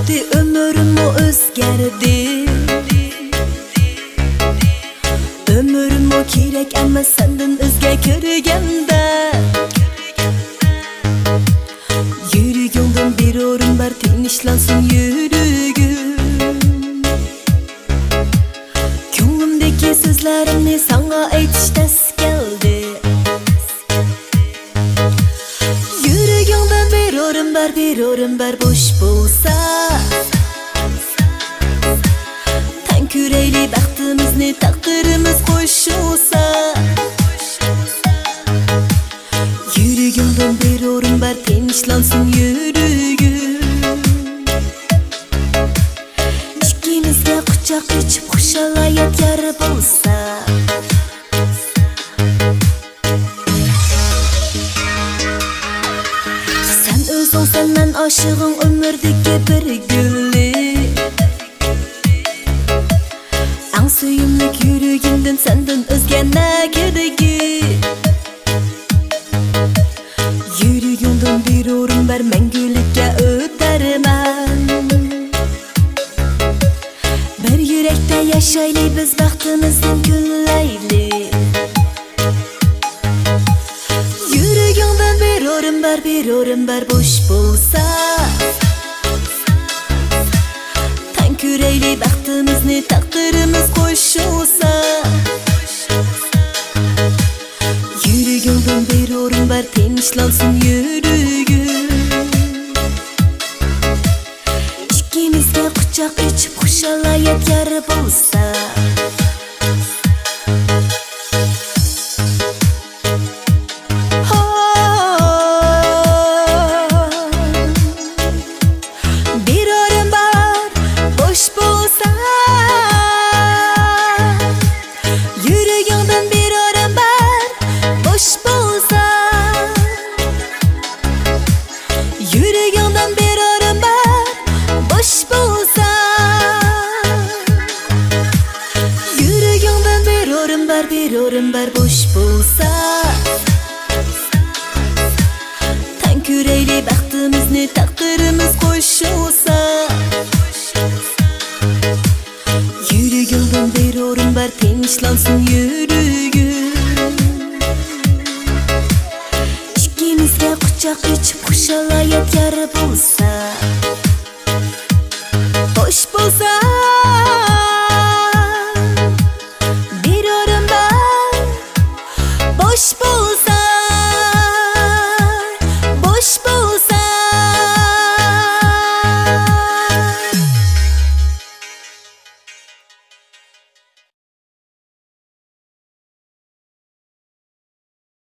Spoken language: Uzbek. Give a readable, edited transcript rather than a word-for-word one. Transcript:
Endi ömrüm o'zgardi. Ömrüm kerak emas senden o'zga ko'rganda. Yuragimdan bir o'rin bar tinchlansin yuragim. Ko'nglimdagi so'zlarimni sana aytish tas keldi. Yuragimdan bir o'rin bar bo'sh bo'lsa. Tan kurayli baxtimizni taqdirimiz qo'shilsa. Yuragimdan bir o'rin bar tinchlansin yuragim. Ikkimizga quchoq ichib xushalayot yar bo'lsa. Sen o'zingsan men oshig'im umrdagi bir gullik. Ang suyumlik yuragimdan senden o'zga na keragi. Yuragimdan bir o'rin bar mangulikka o'tarman. Bir yurakda yashaylik biz baxtimizni kunlaylik. Yuragimdan bir o'rin bar bo'sh bo'lsa. Tan kuraylik baxtimizni taqdirimiz qo'shilsa. Yuragimdan bir o'rin bar tinchlansin yuragim. Ikkimizga quchoq ichib xushalayot yar bo'lsa. Bir o'rin bar bo'sh bo'lsa. Yuragimdan bir o'rin bar bo'sh bo'lsa. Yuragimdan bir o'rin bar bo'sh bo'lsa. Yuragimdan bir o'rin bar bo'sh bo'lsa. Tan kurayli baxtimizni taqdirimiz qo'shilsa. Yuragimdan bir o'rin bar tinchlansin yuragim. Ikkimizga quchoq ichib xushalayot yar bo'lsa. Bo'sh bo'lsa.